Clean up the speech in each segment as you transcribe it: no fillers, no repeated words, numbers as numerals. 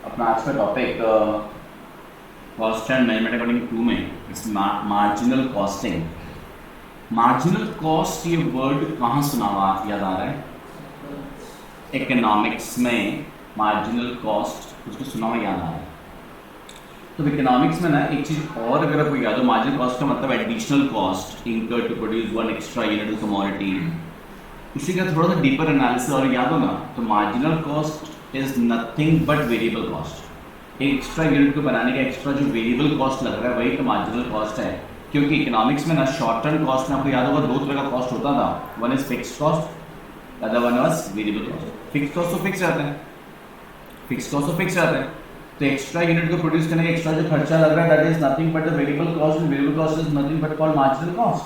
अपना आज का topic cost and management accounting 2 में it's marginal costing. Marginal cost ये वर्ड कहाँ सुना हुआ याद आ रहा है? इकोनॉमिक्स में मार्जिनल कॉस्ट उसको सुना हुआ याद आ रहा है। तो इकोनॉमिक्स में ना एक चीज़ और अगर आपको याद हो, मार्जिनल कॉस्ट का मतलब additional cost incurred to produce one extra unit of commodity. इसी का थोड़ा सा डीपर एनालिसिस और याद होगा तो marginal cost is nothing but variable cost. एक एक्स्ट्रा यूनिट को बनाने का एक्स्ट्रा जो वेरिएबल कॉस्ट लग रहा है वही तो मार्जिनल कॉस्ट है। क्योंकि इकोनॉमिक्स में ना शॉर्ट टर्म कॉस्ट में आपको याद होगा दो तरह का कॉस्ट होता था, one is fixed cost, other one was variable cost. Fixed cost तो फिक्स रहता है, फिक्स्ड कॉस्ट तो फिक्स रहता है। तो एक्स्ट्रा यूनिट को प्रोड्यूस करने का एक्स्ट्रा जो खर्चा लग रहा है that is nothing but the variable cost, and variable cost is nothing but called marginal cost.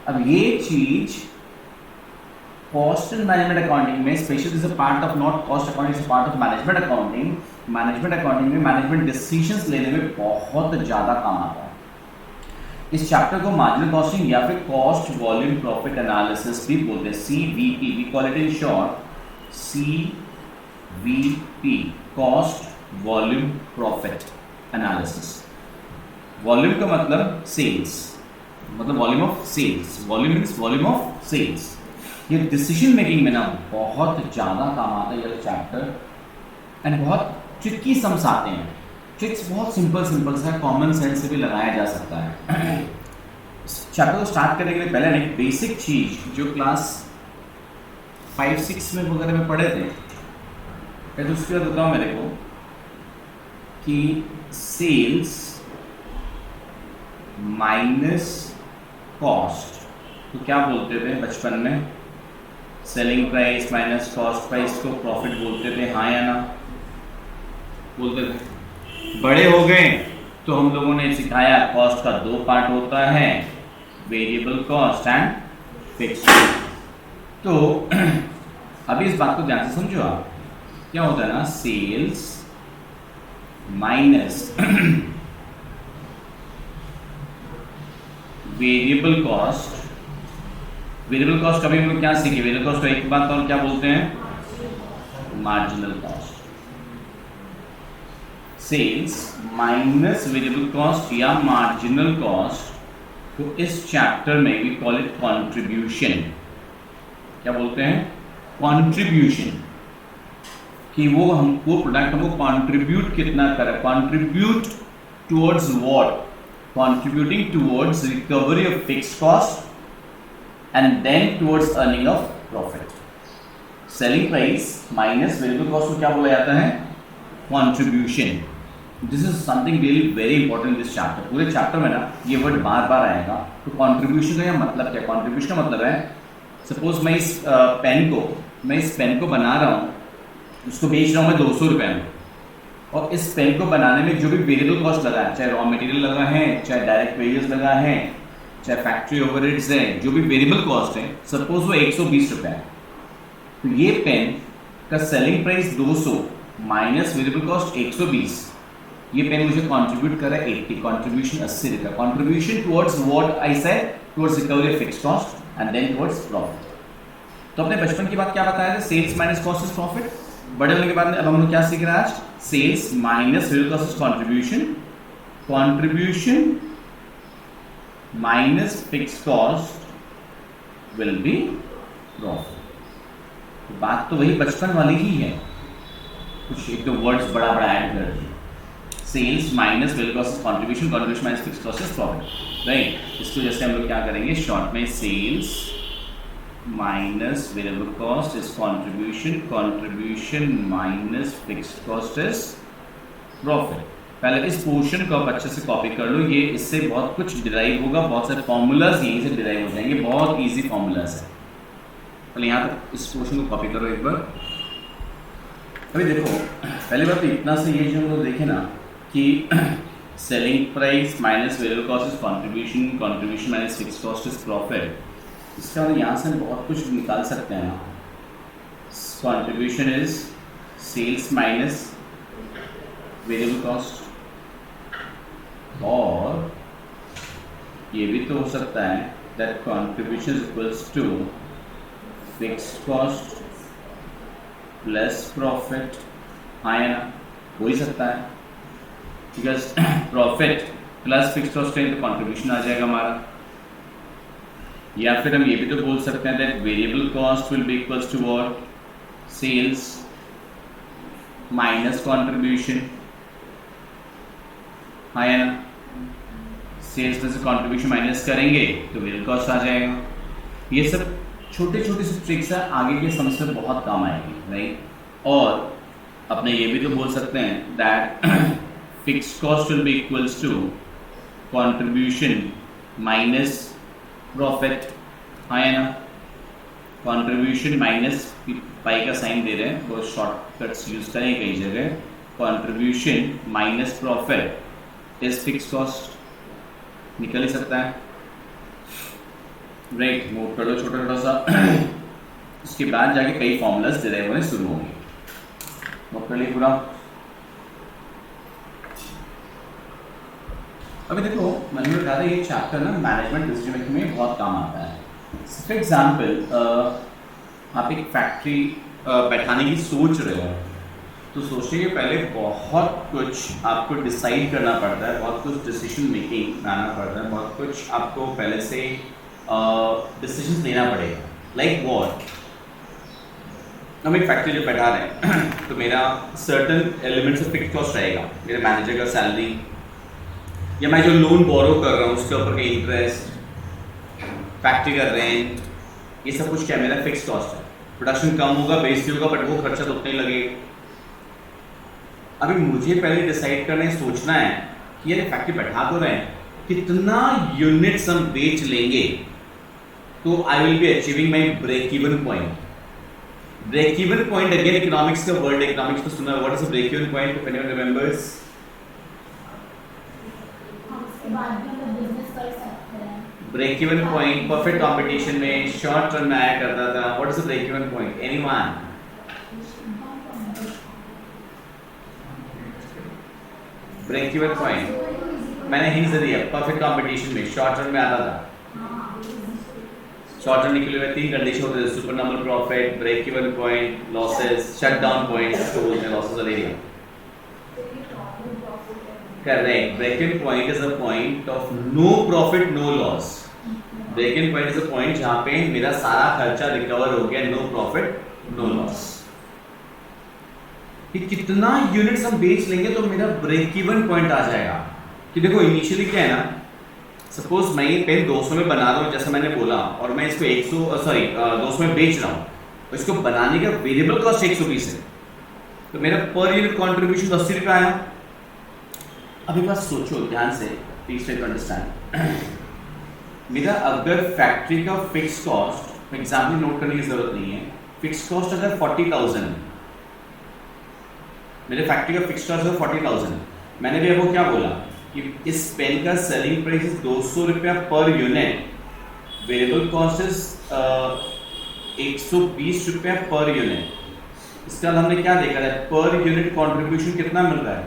अब ये चीज कॉस्ट एंड मैनेजमेंट अकाउंटिंग में specially is a part of not cost accounting, is a part of management accounting. Management accounting में management decisions लेने में बहुत ज़्यादा काम आता है। इस चैप्टर को मार्जिनल कॉस्टिंग या फिर कॉस्ट वॉल्यूम प्रॉफिट एनालिसिस भी बोलते हैं, CVP, we call it in short CVP, cost volume profit analysis. Volume का मतलब सेल्स, मतलब volume of sales, volume means volume of sales. ये डिसीजन मेकिंग में ना बहुत ज़्यादा काम आता है ये चैप्टर, एंड बहुत ट्रिकी सम्स आते हैं। ट्रिक्स बहुत सिंपल सा कॉमन सेंस से भी लगाया जा सकता है। चैप्टर को स्टार्ट करने के लिए पहले एक बेसिक चीज़ जो क्लास 5-6 में वगैरह में पढ़े थे, फिर उसके बाद बताओ मेरे को कि सेल्स माइनस कॉस्ट तो क्या बोलते थे बचपन में? Selling price minus cost price को प्रॉफिट बोलते थे, हाँ या ना? बोलते थे। बड़े हो गए तो हम लोगों ने सिखाया कॉस्ट का दो पार्ट होता है, वेरिएबल कॉस्ट एंड फिक्स्ड। तो अभी इस बात को ध्यान से समझो आप, क्या होता है ना, sales minus variable cost. Variable cost कभी हम लोग क्या सीखे? वेरिएबल कॉस्ट को एक बात और क्या बोलते हैं? Marginal cost. Sales minus variable cost या मार्जिनल कॉस्ट को इस चैप्टर में वी कॉल इट कंट्रीब्यूशन। क्या बोलते हैं? कंट्रीब्यूशन। कि वो हमको प्रोडक्ट हमको कंट्रीब्यूट कितना करे, contribute towards what? Contributing towards recovery of fixed cost and then towards earning of profit. Selling price minus variable cost को क्या बोला जाता है? Contribution. This is something really very important in this chapter. पूरे chapter में ना ये word बार बार आएगा। तो contribution का यह मतलब क्या? Contribution का मतलब है, सपोज मैं इस पेन को बना रहा हूँ, उसको बेच रहा हूँ मैं 200 रुपये में, और इस पेन को बनाने में जो भी वेरिएबल कॉस्ट लगा है, चाहे रॉ मटेरियल लगा है, चाहे डायरेक्ट वेजेस लगा है, चाहे फैक्ट्री ओवरहेड्स है, जो भी वेरिएबल कॉस्ट है, सपोज वो 120 रुपये है, तो ये पेन का selling price 200 minus variable cost 120, ये पेन मुझे कंट्रीब्यूट कर रहा है 80, कंट्रीब्यूशन 80 रुपये। Contribution towards what I said? Towards recovery of fixed cost and then towards profit. तो अपने बचपन की बात क्या बताया था? Sales minus cost is profit. बड़े होने के बाद अब हम लोग क्या सीख रहे हैं आज? Sales minus variable cost is contribution, contribution minus fixed cost will be profit। बात तो वही बचपन वाली ही है, कुछ एक दो वर्ड्स बड़ा ऐड कर दिए। Sales minus variable cost is contribution, contribution minus fixed cost is profit, right? इसको जैसे हम लोग क्या करेंगे शॉर्ट में, sales minus variable cost is contribution, contribution minus fixed cost is profit. पहले इस पोर्शन को आप अच्छे से कॉपी कर लो, ये इससे बहुत कुछ डिराइव होगा, बहुत सारे फॉर्मूलाज यहीं से डिराइव हो जाएंगे, बहुत इजी फॉर्मूलाज है। पहले यहाँ तक इस पोर्शन को कॉपी करो एक बार। अभी देखो, पहली बात तो इतना से ये जो हम लोग देखें ना कि selling price minus variable cost is contribution, contribution minus fixed cost is profit. इसका मतलब यहाँ से बहुत कुछ निकाल सकते हैं ना। Contribution is sales minus variable cost, और ये भी तो हो सकता है that contribution equals to fixed cost plus profit, हाँ या ना? हो ही सकता है, because profit plus fix cost है तो कंट्रीब्यूशन आ जाएगा हमारा। या फिर हम ये भी तो बोल सकते हैं that variable cost will be equals to what, sales minus contribution, है ना। सेल्स में से कंट्रीब्यूशन माइनस करेंगे तो वेरिएबल कॉस्ट आ जाएगा। ये सब छोटे छोटे से ट्रिक्स है, आगे के समस्या में बहुत काम आएगी, राइट। और अपने ये भी तो बोल सकते हैं that fix cost will be equals to contribution minus profit, है ना। कंट्रीब्यूशन माइनस पाई का साइन दे रहे हैं, वो शॉर्टकट्स यूज करें कई जगह। Contribution minus profit is fix cost, निकल ही सकता है, राइट। नोट कर लो छोटा छोटा सा। उसके बाद जाके कई फॉर्मूलाज डिराइव होने शुरू होंगे, नोट कर लिए पूरा। अभी देखो मैंने बता रहा ये चैप्टर ना मैनेजमेंट डिसीजन मेकिंग में बहुत काम आता है। फॉर एग्जाम्पल आप एक फैक्ट्री बैठाने की सोच रहे हो, तो सोचने के पहले बहुत कुछ आपको डिसाइड करना पड़ता है, बहुत कुछ डिसीजन मेकिंग आना पड़ता है, बहुत कुछ आपको पहले से डिसीजन लेना पड़ेगा। लाइक व्हाट, हम एक फैक्ट्री जो बैठा रहे हैं तो मेरा certain elements of fix cost रहेगा, मेरे मैनेजर का सैलरी, या मैं जो लोन बोरो कर रहा हूँ उसके ऊपर का इंटरेस्ट, फैक्ट्री का रेंट, ये सब कुछ क्या मेरा फिक्स कॉस्ट है। प्रोडक्शन कम होगा, बेचती होगा, बट वो खर्चा तो उतना ही लगेगा। अभी मुझे पहले डिसाइड करना है, सोचना है कि यार फैक्ट्री बैठा तो रहे हैं, कितना यूनिट्स हम बेच लेंगे तो I will be achieving my break even point. Break even point again economics का वर्ड, इकोनॉमिक्स तो सुना, what is the break even point if anyone remembers? Break even point perfect competition में शॉर्ट टर्म में आया करता था। What is the break even point, anyone? Break even point मैंने hint दिया, परफेक्ट कंपटीशन में शॉर्ट टर्म में आता था। शॉर्ट टर्म निकले हुए तीन कंडीशन होते थे, super normal profit, break even point, losses, shut down point, इसको बोलते हैं लॉसेस वाला area. Correct, break even point is a point of no profit no loss. Break even point is a point जहां पे मेरा सारा खर्चा रिकवर हो गया, नो प्रॉफिट नो लॉस। कि कितना यूनिट्स हम बेच लेंगे तो मेरा ब्रेक इवन पॉइंट आ जाएगा। कि देखो इनिशियली क्या है ना, सपोज मैं ये पेन 200 में बना रहा हूँ जैसा मैंने बोला, और मैं इसको 200 में बेच रहा हूँ, तो इसको बनाने का वेरिएबल कॉस्ट 120 है, तो मेरा पर यूनिट कॉन्ट्रीब्यूशन 80 रुपये आया। अभी बात सोचो ध्यान से, प्लीज ट्राई टू अंडरस्टैंड। मेरा अगर फैक्ट्री का fix cost, for example note करने की जरूरत नहीं है, फिक्स कॉस्ट अगर 40,000, मेरे फैक्ट्री का फिक्स कॉस्ट है 40,000, मैंने भी आपको क्या बोला कि इस पेन का सेलिंग प्राइस 200 रुपया per unit, variable cost is 120 रुपया पर यूनिट। इसका हमने क्या देखा है, पर यूनिट कंट्रीब्यूशन कितना मिल रहा है,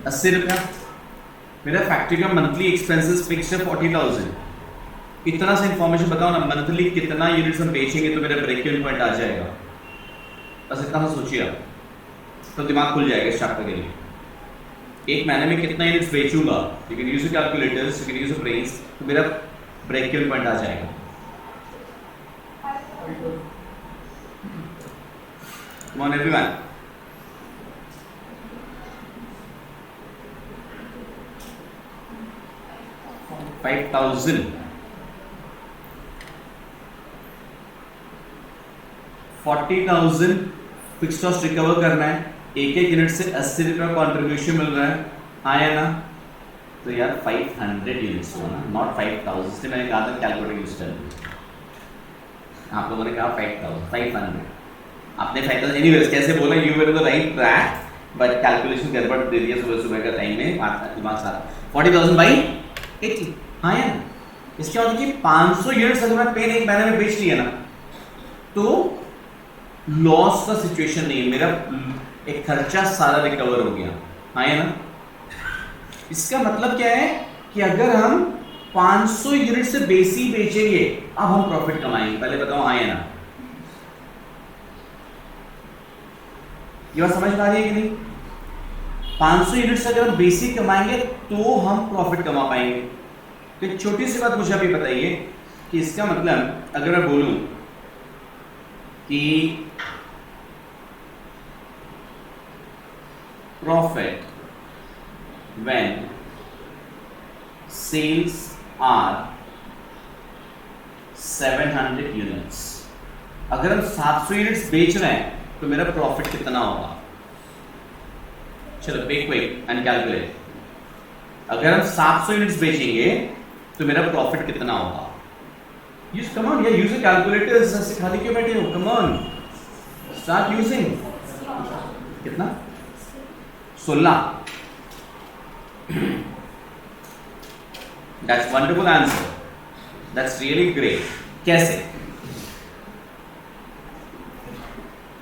80 रुपया। मेरा फैक्ट्री का मंथली एक्सपेंसेस फिक्स है 40,000। इतना सा इंफॉर्मेशन बताओ ना, मंथली कितना यूनिट्स हम बेचेंगे तो मेरा ब्रेक इवन पॉइंट आ जाएगा। बस इतना सा सोचिए आप, तो दिमाग खुल जाएगा इस चैप्टर के लिए। एक महीने में कितना यूनिट्स बेचूंगा, you can use calculators, you can use brains, तो मेरा ब्रेक इवन पॉइंट आ जाएगा। Come on everyone. $5,000 40,000 fix cost recover करना है, एक एक यूनिट से 80 रुपया कॉन्ट्रीब्यूशन मिल रहा है, आया ना। तो यार 500 यूनिट्स हो ना, नॉट 5,000, इसलिए मैंने कहा था कैलकुलेटर यूज कर। आप लोगों ने कहा 500, आपने 5,000 एनीवेज कैसे बोला, you were the right track, but calculation गड़बड़ दे दिया सुबह सुबह का टाइम में, दिमाग सारा। 40,000 बाई 80, हाँ यार। इसके बाद कि 500 यूनिट्स अगर मैं पेन एक महीने में बेच लिया ना, तो लॉस का सिचुएशन नहीं है, मेरा एक खर्चा सारा रिकवर हो गया, हाँ या ना। इसका मतलब क्या है कि अगर हम 500 यूनिट से बेसी बेचेंगे, अब हम प्रॉफिट कमाएंगे। पहले बताओ हाँ या ना, ये बात समझ में आ रही है कि नहीं? 500 यूनिट से अगर हम बेसिक कमाएंगे तो हम प्रॉफिट कमा पाएंगे। तो एक छोटी सी बात मुझे अभी बताइए कि इसका मतलब अगर मैं बोलूं कि profit when sales are 700 units, अगर हम 700 यूनिट्स बेच रहे हैं तो मेरा प्रॉफिट कितना होगा? चलो क्विक एंड कैलकुलेट। अगर हम 700 यूनिट्स बेचेंगे तो मेरा प्रॉफिट कितना होगा? यूज कम ऑन, या यूज अ कैलकुलेटर। ऐसे खाली क्यों बैठे हो? Come on, start using. कितना? 16। That's wonderful answer, that's really great. कैसे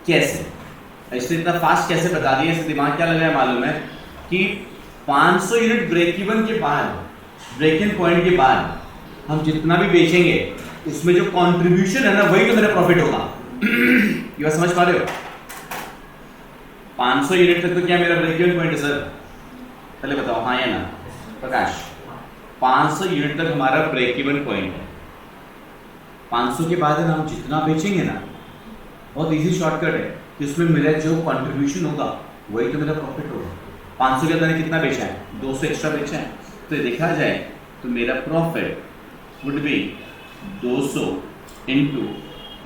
कैसे इसने इतना फास्ट कैसे बता दिया? इससे दिमाग क्या लगा है मालूम है कि 500 यूनिट ब्रेक इवन के बाद, ब्रेक इन पॉइंट के बाद हम जितना भी बेचेंगे उसमें जो कंट्रीब्यूशन है ना, वही तो मेरा प्रॉफिट होगा। ये बात समझ पा रहे हो? 500 यूनिट तक तो क्या मेरा ब्रेक इवन पॉइंट है सर? पहले बताओ हाँ या ना प्रकाश। 500 यूनिट तक हमारा ब्रेक इवन पॉइंट है। 500 के बाद हम जितना बेचेंगे ना, बहुत इजी शॉर्टकट है कि उसमें मेरा जो कंट्रीब्यूशन होगा वही तो मेरा प्रॉफिट होगा। 500 के अंदर कितना बेचा है? 200 एक्स्ट्रा बेचा है। तो देखा जाए तो मेरा प्रॉफिट वुड बी 200 इंटू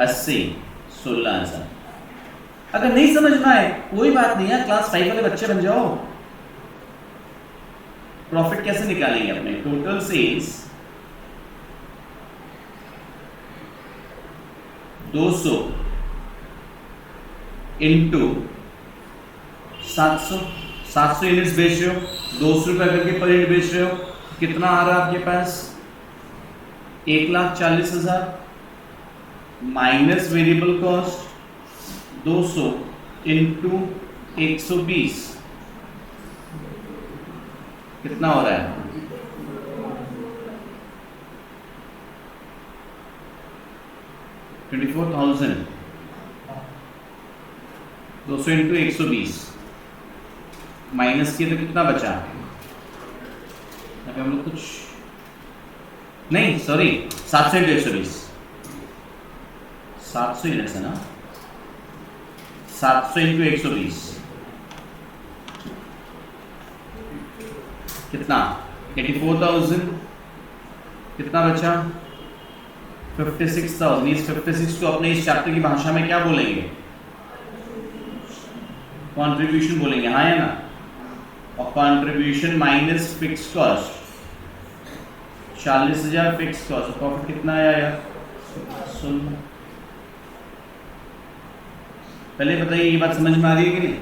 80, 16,000। अगर नहीं समझ में आए कोई बात नहीं है, क्लास 5 वाले बच्चे बन जाओ। प्रॉफिट कैसे निकालेंगे अपने? टोटल सेल्स 200 इंटू 700 यूनिट्स बेच रहे हो, 200 रुपए करके पर यूनिट बेच रहे हो, कितना आ रहा है आपके पास? 1,40,000 माइनस वेरिएबल कॉस्ट 200 इंटू 120, कितना हो रहा है? 24,000। 200 इंटू 120 माइनस किए तो कितना बचा? अभी हम लोग कुछ नहीं, सॉरी 700 इंटू 120, 700 यूनिट्स है ना, 700 इंटू 120 कितना? 84,000। कितना बचा? 56,000। इस 56 को अपने इस चैप्टर की भाषा में क्या बोलेंगे? कंट्रीब्यूशन बोलेंगे, हाँ या ना? और contribution minus fix cost 40,000 fix cost, profit कितना आया यार? 16। पहले बताइए ये बात समझ में आ रही है कि नहीं?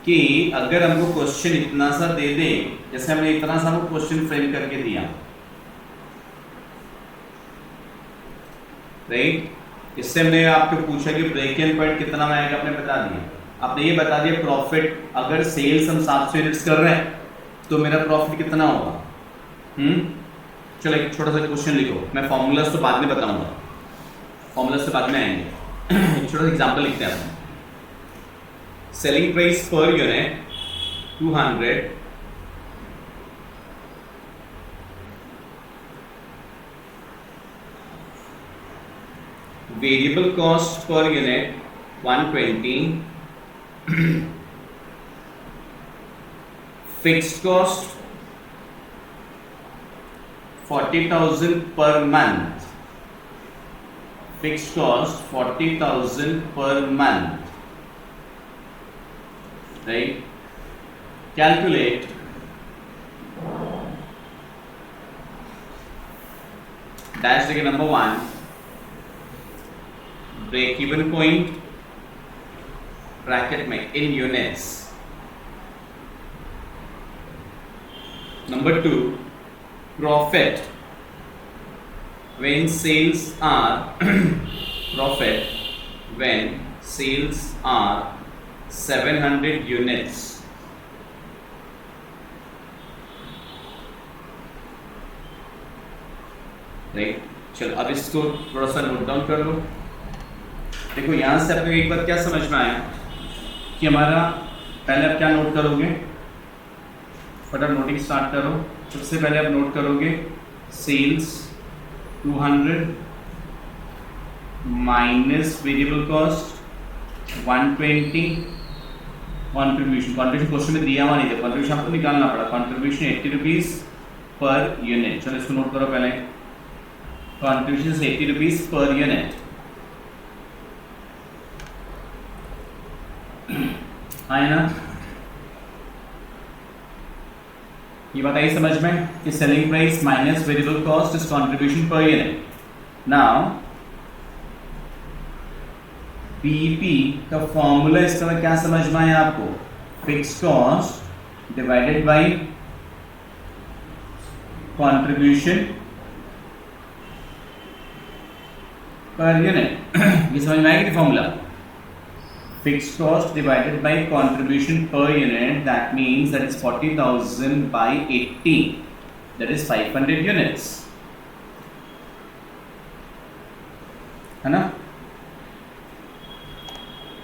कि अगर हमको क्वेश्चन इतना सा दे दे, जैसे हमने इतना सा हमको क्वेश्चन फ्रेम करके दिया, राइट? इससे हमने आपको पूछा कि ब्रेक इवन पॉइंट कितना आएगा, आपने बता दिया। आपने ये बता दिया प्रॉफिट, अगर सेल्स हम 700 यूनिट्स कर रहे हैं तो मेरा प्रॉफिट कितना होगा? चलो एक छोटा सा क्वेश्चन लिखो, मैं फॉर्मूलास तो बाद में बताऊंगा, फॉर्मूलास से बाद में आएंगे। एक छोटा सा एग्जांपल लिखते हैं अपन। Selling price per unit 200, variable cost per unit 120, fixed cost 40,000 per month, fixed cost 40,000 per month, right? Calculate dash देखिए number 1 break even point bracket में in units, number 2 profit when sales are profit when sales are 700 units, right? चलो अब इसको थोड़ा सा note down कर लो। देखो यहां से आपको एक बात क्या समझ में आया कि हमारा पहले आप क्या नोट करोगे, फटाफट नोटिंग स्टार्ट करो। सबसे पहले आप नोट करोगे sales 200 minus variable cost 120, contribution question में दिया हुआ नहीं था, कॉन्ट्रीब्यूशन आपको निकालना पड़ा। कॉन्ट्रीब्यूशन 80 रुपीज पर यूनिट, चलो इसको नोट करो पहले। कॉन्ट्रीब्यूशन 80 रुपीज पर यूनिट आए ना, ये बताइए समझ में कि selling price minus variable cost is contribution per unit. Now PP का फॉर्मूला इस तरह क्या समझ में आया आपको, fix cost divided by contribution per unit. ये समझ में आएगी formula, fix cost divided by contribution per unit, that means that is 40,000 by 80, that is 500 units, है ना।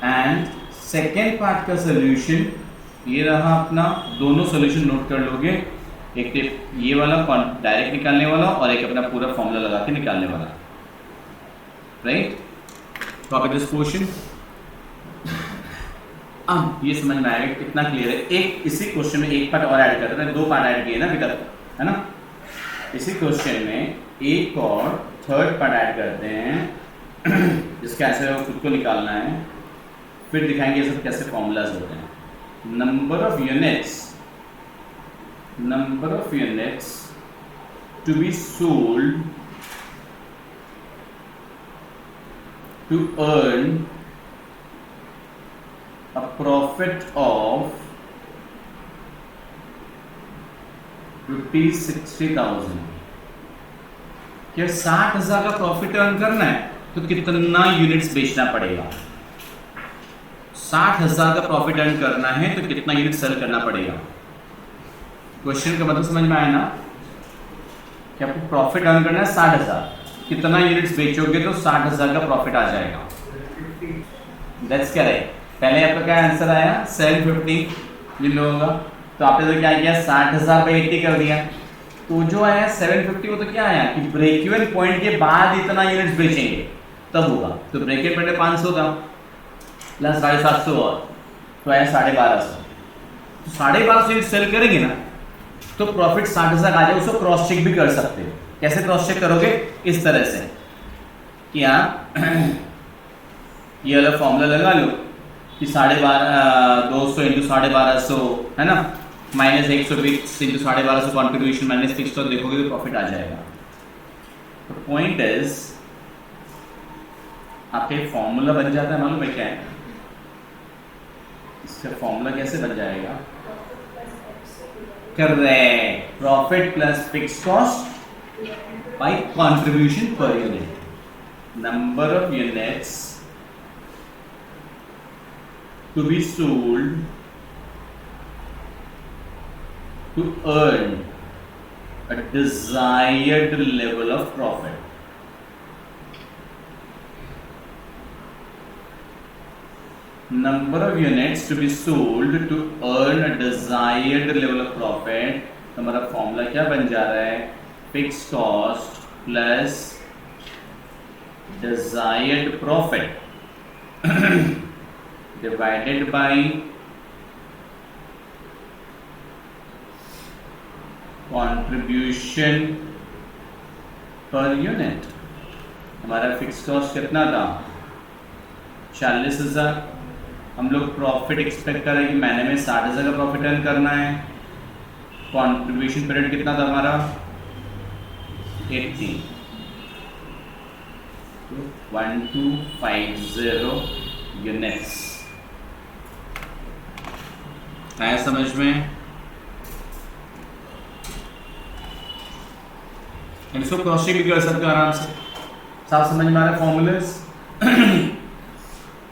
एंड सेकेंड पार्ट का सोल्यूशन ये रहा अपना, दोनों सोल्यूशन नोट कर लोगे, एक ये वाला डायरेक्ट निकालने वाला और एक अपना पूरा फॉर्मूला लगा के निकालने वाला, राइट। Copy this question. अब ये समझ में आएगा कितना क्लियर है। एक इसी क्वेश्चन में एक पार्ट और ऐड करते हैं, दो पार्ट ऐड किए ना अभी तक, है ना। इसी क्वेश्चन में एक और थर्ड पार्ट ऐड करते हैं, जिसका ऐसे खुद को निकालना है, फिर दिखाएंगे ये सब कैसे फॉर्मूलाज होते हैं। Number of units to be sold to earn a profit of ₹60,000। क्या 60,000 का प्रॉफिट अर्न करना है तो कितना यूनिट्स बेचना पड़ेगा। 60,000 का प्रॉफिट अर्न करना है तो कितना यूनिट सेल करना पड़ेगा। क्वेश्चन का मतलब समझ में आया ना कि आपको प्रॉफिट अर्न करना है 60,000, कितना यूनिट्स बेचोगे तो 60,000 का प्रॉफिट आ जाएगा। That's correct. पहले आपका क्या आंसर आया 750 जिन लोगों का, तो आपने तो क्या किया 60,000 by 80 कर दिया, तो जो आया 750 वो तो क्या आया कि ब्रेक इवन पॉइंट के बाद इतना यूनिट्स बेचेंगे तब होगा, तो ब्रेक इवन पॉइंट 500 था प्लस 750 और तो आया 1250। तो 1250 यूनिट सेल करेंगे ना तो प्रॉफिट 60,000 आ जाए। उसको क्रॉस चेक भी कर सकते हो। कैसे क्रॉस चेक करोगे, इस तरह से कि आप ये वाला फॉर्मूला लगा लो कि 200 इंटू 1250 है ना, minus 120 into 1250 contribution minus fix, तो देखोगे तो प्रॉफिट आ जाएगा। तो पॉइंट इज आपका फॉर्मूला बन जाता है, मालूम है क्या है इसका फॉर्मूला, कैसे बन जाएगा, correct, profit plus fix cost by contribution per unit. Number of units to be sold to earn a desired level of profit. Number of units to be sold to earn a desired level of profit, हमारा formula क्या बन जा रहा है, fix cost plus desired profit divided by contribution per unit। हमारा fix cost कितना था 40,000, हम लोग प्रॉफिट एक्सपेक्ट कर रहे हैं कि महीने में 60,000 का प्रॉफिट अर्न करना है। कंट्रीब्यूशन पीरियड कितना था हमारा 80, 1250 यूनिट्स। आया समझ में, इसको क्रॉस चेक भी कर सकते हो आराम से, साफ समझ में आ रहा है फॉर्मूलाज।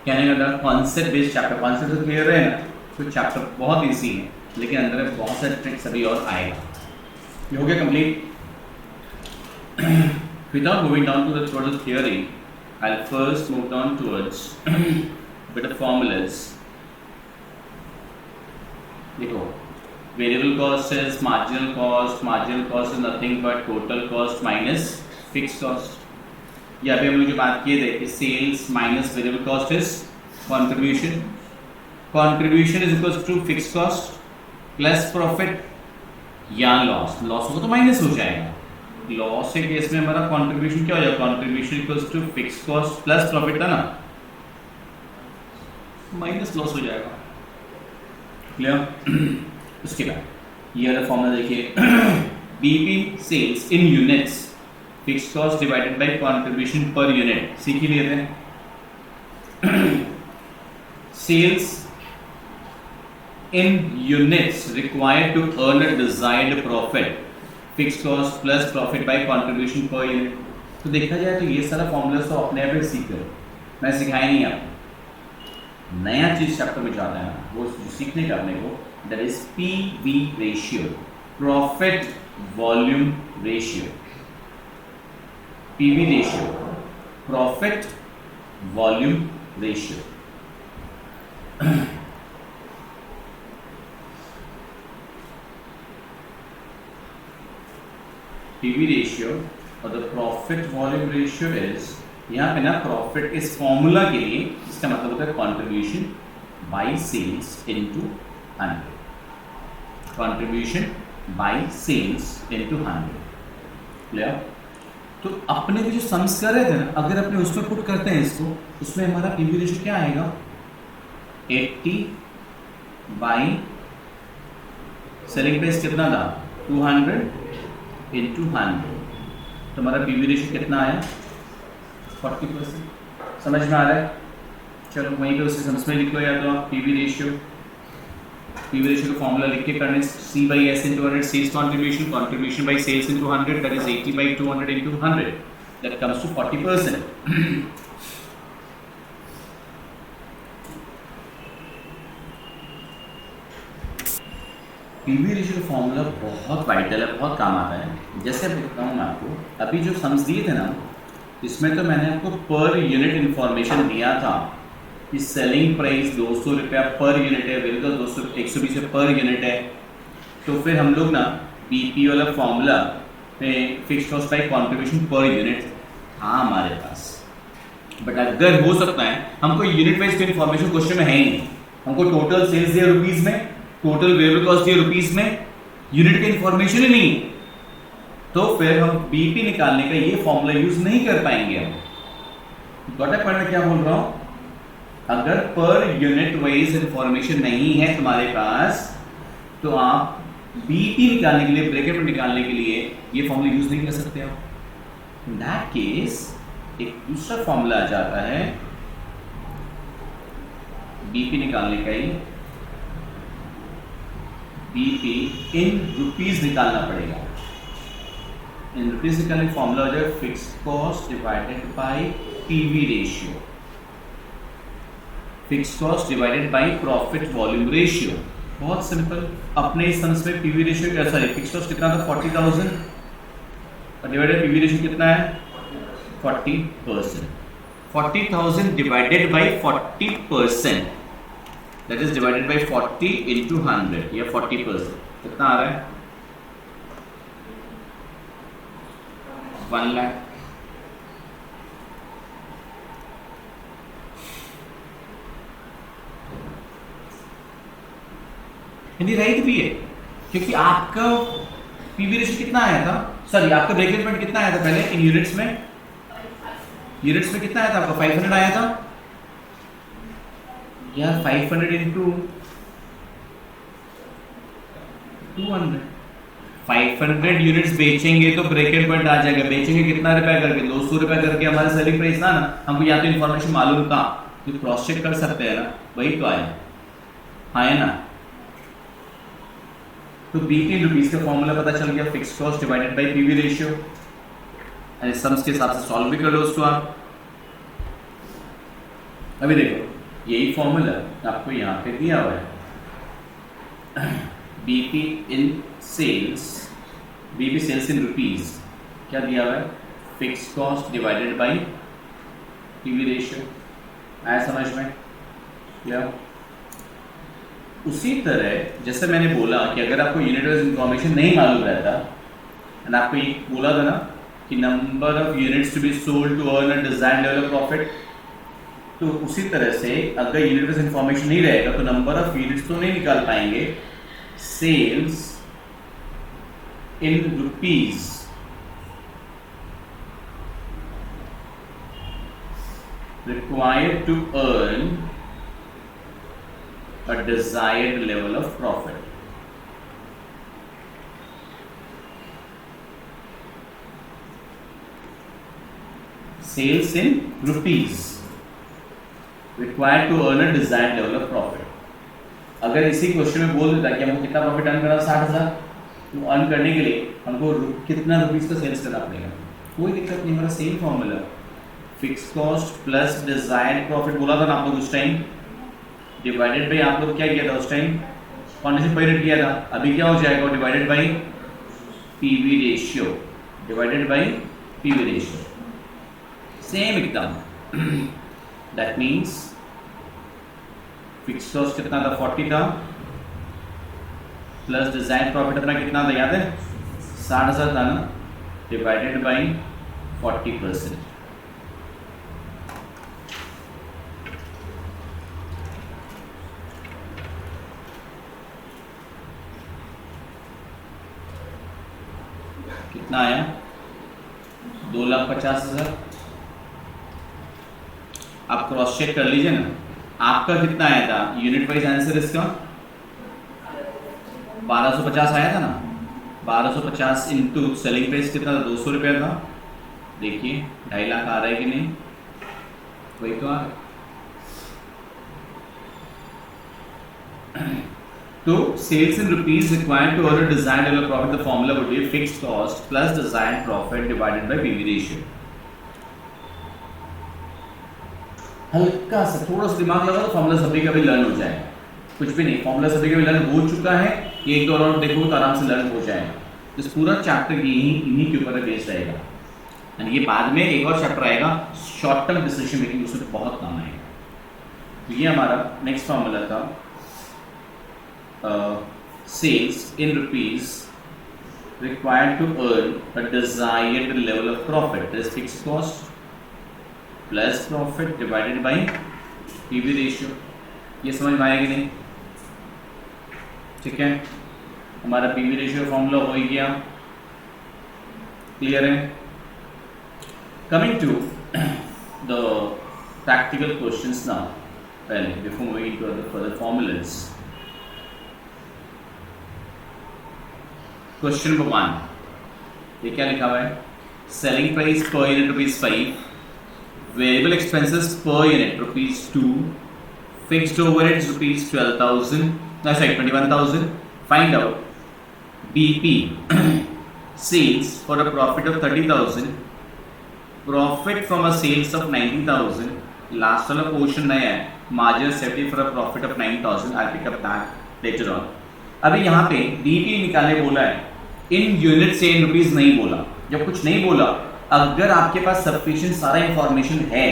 कहने का कॉन्सेप्ट बेस्ड चैप्टर, कॉन्सेप्ट तो क्लियर है ना, तो चैप्टर बहुत इजी है लेकिन अंदर में बहुत सारे ट्रिक्स अभी और आएगा। ये हो गया complete. Without moving down to the theory, I'll first move down towards bit of formulas. देखो variable cost is marginal cost is nothing but total cost minus fix cost. या अभी हम लोग जो बात किए थे कि sales minus variable cost is contribution, contribution is equal to fix cost plus profit या लॉस, लॉस होगा तो माइनस हो जाएगा। लॉस के केस में हमारा कंट्रीब्यूशन क्या हो जाएगा, contribution equals to fix cost plus profit था ना, माइनस लॉस हो जाएगा। क्लियर? उसके बाद ये वाला फॉर्मूला देखिए, BP sales in units fix cost divided by contribution per unit, सीख ही लेते हैं। Sales in units required to earn a desired profit, fixed cost plus profit by contribution per unit। तो देखा जाए तो ये सारा फॉर्मूला तो अपने आप ही सीख गए, मैं सिखाया नहीं आपको। नया चीज चैप्टर में जाता है ना, वो सीखने का अपने को, that is PV ratio, profit volume ratio. PV ratio, profit volume ratio. PV ratio और the profit volume ratio is, यहाँ पे ना प्रॉफिट इस फॉर्मूला के लिए इसका मतलब होता है contribution by sales into 100, contribution by sales into 100। Clear? तो अपने भी जो सम्स कर रहे थे ना, अगर अपने उसमें पुट करते हैं इसको, उसमें हमारा पीवी रेशियो क्या आएगा, 80 बाई सेलिंग प्राइस कितना था 200 इंटू 100, तो हमारा पीवी रेशियो कितना आया 40%। समझ में आ रहा है? चलो वहीं पे उसे समझ में लिख लो, या तो आप पीवी रेशियो का फॉर्मूला लिख के करने, C by S into 100 sales contribution, contribution by sales into 100, that is 80 by 200 into 100, that comes to 40%। PV ratio का फॉर्मूला बहुत वाइटल है, बहुत काम आता है। जैसे अब बताऊँ मैं आपको, अभी जो सम्स दिए थे ना, इसमें तो मैंने आपको पर यूनिट इंफॉर्मेशन दिया था कि सेलिंग प्राइस 200 रुपया पर यूनिट है, वेरिएबल 200 120 पर यूनिट है। तो फिर हम लोग ना बीपी वाला फॉर्मूला में fix cost by contribution per unit था हमारे पास, बट अगर हो सकता है हमको यूनिट वाइज की इन्फॉर्मेशन क्वेश्चन में है ही नहीं, हमको टोटल सेल्स दिया रुपीज में, टोटल वेरिएबल कॉस्ट दिया रुपीज में, यूनिट की इंफॉर्मेशन ही नहीं, तो फिर हम बीपी निकालने का ये फॉर्मूला यूज नहीं कर पाएंगे। हम गॉट इट? मैं क्या बोल रहा हूं, अगर पर यूनिट वाइज इंफॉर्मेशन नहीं है तुम्हारे पास, तो आप बीपी निकालने के लिए, ब्रैकेट में निकालने के लिए ये फॉर्मूला यूज नहीं कर सकते आप। इन दैट केस एक दूसरा फॉर्मूला आ जाता है बीपी निकालने का ही, बीपी इन रुपीज निकालना पड़ेगा। इन रुपीज निकालने का फॉर्मूला हो जाएगा fix cost divided by PV ratio, fix cost divided by profit volume ratio. बहुत सिंपल। अपने इस सेंस में पीवी रेशियो क्या, सॉरी फिक्स कॉस्ट कितना था 40,000 और डिवाइडेड पीवी रेशियो कितना है 40%। 40,000 divided by 40%, that is divided by 40 into 100, या 40%, कितना आ रहा है 1 लाख। हिंदी राइट भी है, क्योंकि आपका पीवी रेशियो कितना आया था, सॉरी आपका ब्रेक इवन कितना आया था पहले इन यूनिट्स में, यूनिट्स में कितना आया था आपका 500 आया था यार, 500 इंटू 200, 500 यूनिट्स बेचेंगे तो ब्रेकेट पॉइंट आ जाएगा। बेचेंगे कितना रुपया करके, 200 रुपया करके हमारा सेलिंग प्राइस था ना, हमको या तो इन्फॉर्मेशन मालूम था, तो क्रॉस चेक कर सकते हैं ना, वही तो आया, हाँ है ना। तो बीपी रुपीज का फॉर्मूला पता चल गया, fix cost divided by PV ratio, and sums के हिसाब से सॉल्व भी कर लो उसको आप। अभी देखो यही फॉर्मूला आपको यहाँ पे दिया हुआ है, BP in sales, BP sales in rupees क्या दिया हुआ है, fix cost divided by PV ratio. आया समझ में? क्या उसी तरह जैसे मैंने बोला कि अगर आपको यूनिट वाइज इंफॉर्मेशन नहीं मालूम रहता, एंड आपको ये बोला था ना कि number of units to be sold to earn a desired level of profit, तो उसी तरह से अगर यूनिट वाइज इंफॉर्मेशन नहीं रहेगा तो नंबर ऑफ यूनिट्स तो नहीं निकाल पाएंगे। Sales in rupees required to earn a desired level of profit. Sales in rupees required to earn a desired level of profit. अगर इसी क्वेश्चन में बोल देता कि हमको कितना प्रॉफिट अर्न करना 60,000, तो अर्न करने के लिए हमको कितना रुपीस का सेल्स करना पड़ेगा, कोई दिक्कत नहीं, हमारा same formula fix cost plus desired profit बोला था ना आप लोग उस टाइम, डिवाइडेड बाई आप लोग क्या किया था उस टाइम, कॉन्ट्रीब्यूशन पर यूनिट किया था, अभी क्या हो जाएगा divided by PV ratio, divided by PV ratio, same एकदम। दैट मीन्स फिक्स कॉस्ट कितना था 40 था, प्लस डिजायर्ड प्रॉफिट अपना कितना था याद है 60,000 था ना, डिवाइडेड बाई 40%। कितना आया 2,50,000। आप क्रॉस चेक कर लीजिए ना, आपका कितना आया था यूनिट वाइज आंसर इसका 1250 आया था ना, 1250 इंटू सेलिंग प्राइस कितना था 200 रुपया था, देखिए 2.5 लाख आ रहा है कि नहीं, वही तो आ रहा है। तो sales in rupees required to earn desired level of profit, the formula would be fixed cost plus desired profit divided by PV ratio. हल्का सा थोड़ा सा दिमाग लगा तो फॉर्मूला सभी का भी लर्न हो जाएगा, कुछ भी नहीं, फॉर्मूला सभी का भी लर्न हो चुका है, एक दो और देखो तो आराम से लर्न हो जाएगा। इस पूरा चैप्टर इन्हीं के ऊपर बेस्ड रहेगा, एंड ये बाद में एक और चैप्टर आएगा शॉर्ट टर्म डिसीजन मेकिंग, उसमें बहुत काम आएगा। तो ये हमारा नेक्स्ट फॉर्मूला था sales in rupees required to earn a desired level of profit, that is fixed cost plus profit divided by PV ratio। ये समझ में आएगी नहीं, ठीक है, हमारा PV रेशियो फॉर्मूला हो ही गया, क्लियर है। Coming to the practical questions now, पहले before moving to other further formulas. Question number 1, ये क्या लिखा हुआ है, selling price per unit ₹5, variable expenses per unit ₹2, fixed overheads ₹12,000, sorry 21,000, find out BP sales for a profit of 30,000, profit from a sales of 90,000, last वाला portion नया है, margin safety for a profit of 9,000, I pick up that later on. अभी यहाँ पे BP निकालने बोला है, in unit से इन रुपीज नहीं बोला, जब कुछ नहीं बोला, अगर आपके पास सफिशिएंट सारा इंफॉर्मेशन है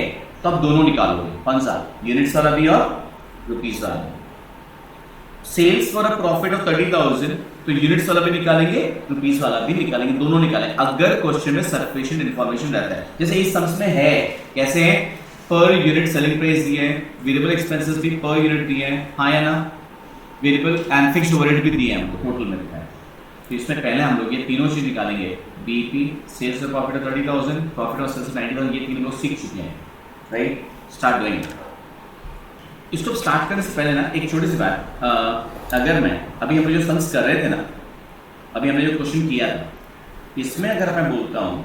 तो आप दोनों निकालोगे, कौन सा, यूनिट्स वाला भी और रुपीज वाला। Sales for a profit of 30,000, तो यूनिट्स वाला भी निकालेंगे, रुपीज वाला भी निकालेंगे, दोनों निकालेंगे अगर क्वेश्चन में सफिशिएंट इंफॉर्मेशन रहता है। जैसे इस सम्स में है, कैसे है, पर यूनिट सेलिंग प्राइस दिए है, वेरिएबल एक्सपेंसेस भी पर यूनिट दिए हैं, हाँ या ना, वेरिएबल एंड फिक्स्ड ओवरहेड भी दिए हैं हमको, टोटल में है। तो इसमें पहले हम लोग ये तीनों चीज निकालेंगे, BP sales of profit of 30,000, profit of sales of 90,000, ये तीन लोग सीख चुके हैं, राइट। स्टार्ट डूइंग इसको। स्टार्ट करने से पहले ना एक छोटी सी बात, अगर मैं अभी हम जो सम्स कर रहे थे ना, अभी हमने जो क्वेश्चन किया था, इसमें अगर मैं बोलता हूं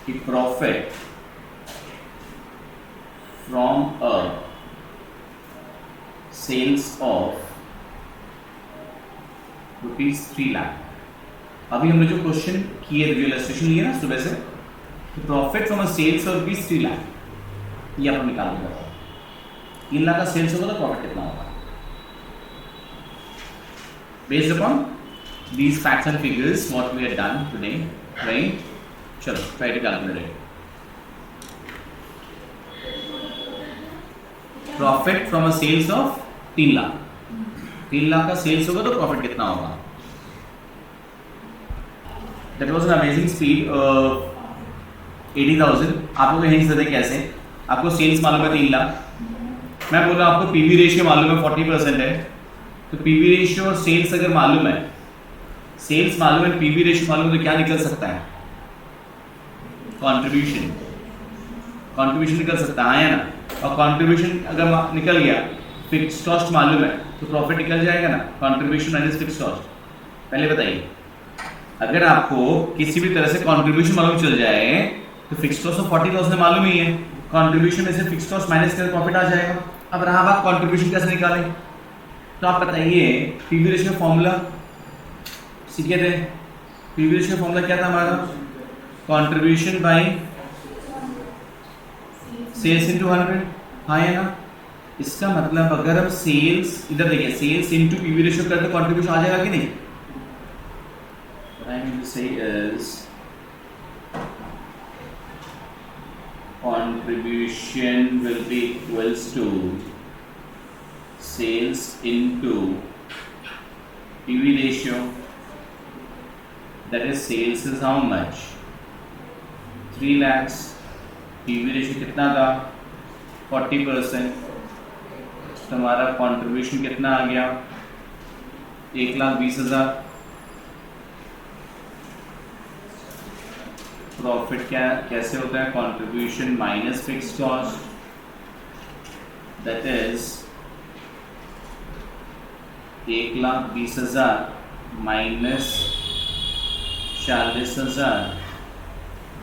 कि profit from a sales of ₹3 lakh, अभी हमने जो क्वेश्चन किए, रियलाइजेशन लिए ना सुबह से, तो profit from a sales of ₹3 lakh, ये अपन निकाल देगा। 3 लाख का सेल्स होगा तो प्रॉफिट कितना होगा, based upon these facts and figures what we have done today, right. चलो try to calculate it. Profit from a sales of 3 lakh, 3 lakh का सेल्स होगा तो प्रॉफिट कितना होगा? That was an amazing speed 80,000। आपको हिंट्स देते कैसे? आपको सेल्स मालूम है 3 लाख, मैं बोल रहा हूँ आपको पीवी रेशियो मालूम है 40% है, तो पीवी रेशियो और सेल्स अगर मालूम है, सेल्स मालूम है पीवी रेशियो मालूम है, तो क्या निकल सकता है? कंट्रीब्यूशन, कंट्रीब्यूशन निकल सकता है, हाँ या ना? और कंट्रीब्यूशन अगर निकल गया, फिक्स कॉस्ट मालूम है तो प्रॉफिट निकल जाएगा ना, कंट्रीब्यूशन माइनस फिक्स कॉस्ट। पहले बताइए, अगर आपको किसी भी तरह से कंट्रीब्यूशन मालूम चल जाए तो फिक्स कॉस्ट ऑफ 40,000 मालूम ही है, कंट्रीब्यूशन में से फिक्स कॉस्ट माइनस कर प्रॉफिट आ जाएगा। अब रहा बात कंट्रीब्यूशन कैसे निकालें, तो आप बताइए पीवी रेशियो फॉर्मूला सीखे थे। पीवी रेशियो फॉर्मूला क्या था हमारा? कंट्रीब्यूशन बाय सेल्स इनटू 100, हाँ या ना? इसका मतलब अगर हम सेल्स, इधर देखिए, सेल्स इनटू पीवी रेशियो करते कंट्रीब्यूशन आ जाएगा कि नहीं? I mean to say is contribution will be equals to sales into PV ratio, that is sales is how much? 3 lakhs, PV ratio कितना था? 40%, तो हमारा contribution कितना आ गया? 1,20,000। प्रॉफिट क्या कैसे होता है? Contribution minus fix cost, that is 1,20,000 minus 40,000,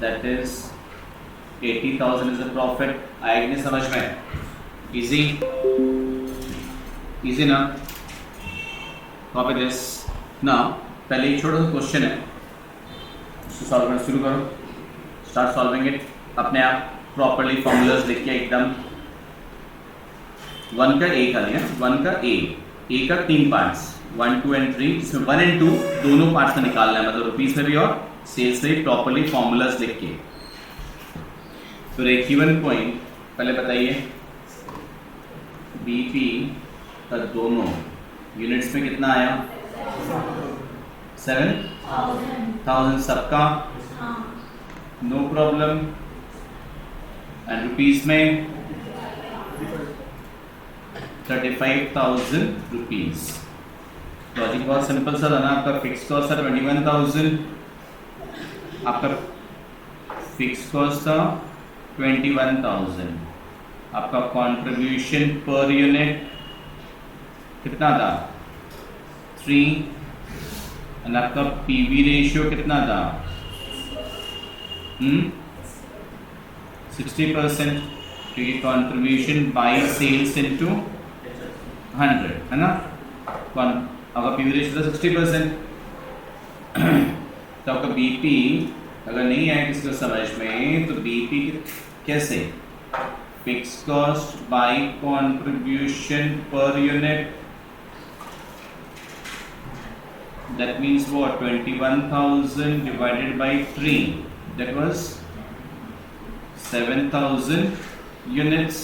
that is 80,000 is a profit. आएगी नहीं समझ में? इजी, इजी ना? कॉपी दिस ना। पहले एक छोटा सा क्वेश्चन है, उसको सॉल्व करना शुरू करो, स्टार्ट सॉल्विंग इट अपने आप प्रॉपर्ली, फॉर्मूलाज लिख के एकदम। 1 का ए कर लिया, 1 का ए का 3 पार्ट्स, 1, 2 एंड 3, इसमें 1 एंड 2 दोनों पार्ट्स में निकालना है, मतलब रुपीस में भी और सेल्स में भी, प्रॉपर्ली फॉर्मूलाज लिख के। तो एक गिवन पॉइंट पहले बताइए, बीपी का दोनों यूनिट्स में कितना आया? 7,000 सबका, नो प्रॉब्लम। एंड रुपीस में 35,000 रुपीज। लॉजिक बहुत सिंपल सा था ना। आपका फिक्स कॉस्ट था 21,000, आपका फिक्स कॉस्ट था 21,000, आपका कंट्रीब्यूशन पर यूनिट कितना था? 3, और आपका पीवी रेशियो कितना था? 60%, क्योंकि कंट्रीब्यूशन बाय सेल्स इनटू 100 है ना। आपका पीवी रेशियो था 60%। तो आपका बीपी अगर नहीं आया किसी को समझ में, तो बीपी कैसे? Fix cost by contribution per unit, that means what? 21,000 divided by 3, that was 7,000 units।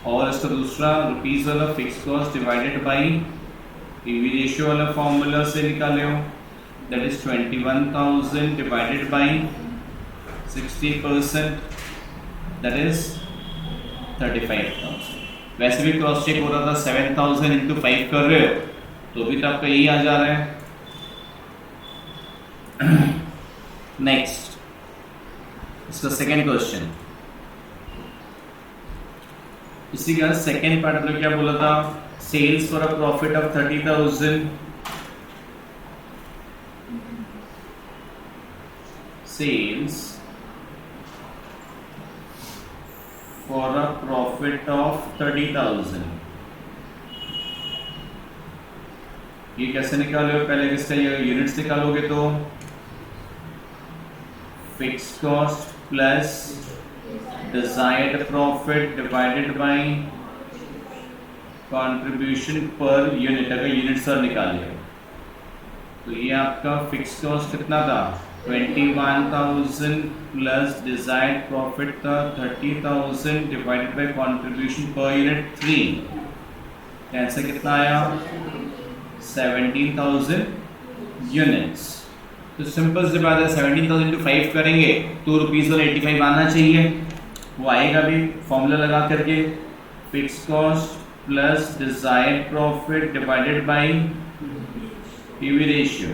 और इसका दूसरा रुपीस वाला fix cost divided by PV ratio वाला फॉर्मूला से निकाले हो, that is 21,000 divided by 60%, that is 35,000। वैसे भी क्रॉस चेक हो रहा था, 7,000 इंटू 5 कर रहे हो तो भी तो आपका यही आ जा रहा है। नेक्स्ट, इसका सेकेंड क्वेश्चन, इसी का सेकेंड पार्ट में क्या बोला था? Sales for a profit of 30,000, sales for a profit of 30,000। ये कैसे निकालोगे? पहले किसका यूनिट्स निकालोगे तो fix cost plus desired profit divided by contribution per unit. अगर यूनिट सर निकालिए तो ये आपका फिक्स कॉस्ट कितना था? 21,000 प्लस डिजायर्ड प्रॉफिट था 30,000 divided by contribution per unit 3, answer कितना आया 17,000 यूनिट्स। तो सिंपल सी बात है 17,000 इंटू 5 करेंगे तो रुपीज और 85 आना चाहिए, वो आएगा भी फॉर्मूला लगा करके, fix cost plus desired profit divided by PV ratio,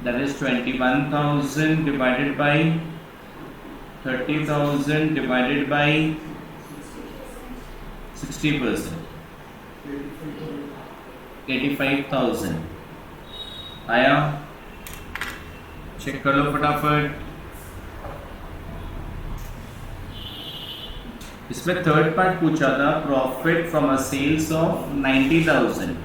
that is 21,000 divided by 30,000 divided by 60%, 85,000 आया। चेक कर लो फटाफट। इसमें थर्ड पार्ट पूछा था profit from a sales of 90,000,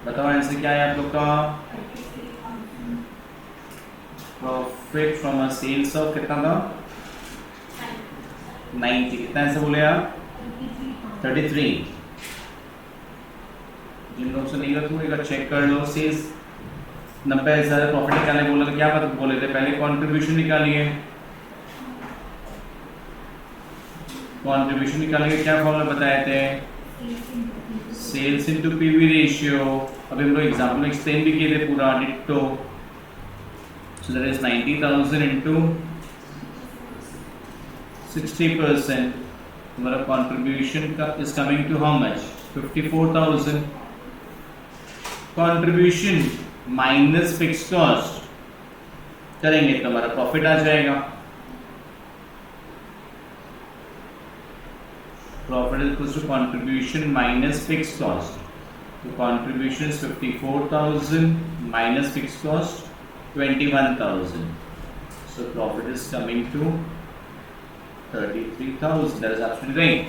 बताओ आंसर क्या है आप लोग का। Profit from a sales of कितना था 90, कितना आंसर बोले आप 33। जिन लोग से नहीं रखूंगा चेक कर लो। सेल्स 90,000 प्रॉफिट निकालने बोला तो क्या बात बोले थे, पहले कंट्रीब्यूशन निकालिए, कंट्रीब्यूशन निकालेंगे क्या फॉर्मूला बताए थे, सेल्स इनटू पीवी रेशियो। अभी हम लोग एग्जांपल एक्सप्लेन भी किए थे पूरा ditto. So that is 90,000 into 60%, हमारा कंट्रीब्यूशन का is coming to how much 54,000। Contribution minus fix cost करेंगे तो हमारा प्रॉफिट आ जाएगा। Profit is equal to contribution minus fixed cost. So contribution is 54,000 minus fixed cost 21,000. So profit is coming to 33,000. That is absolutely right.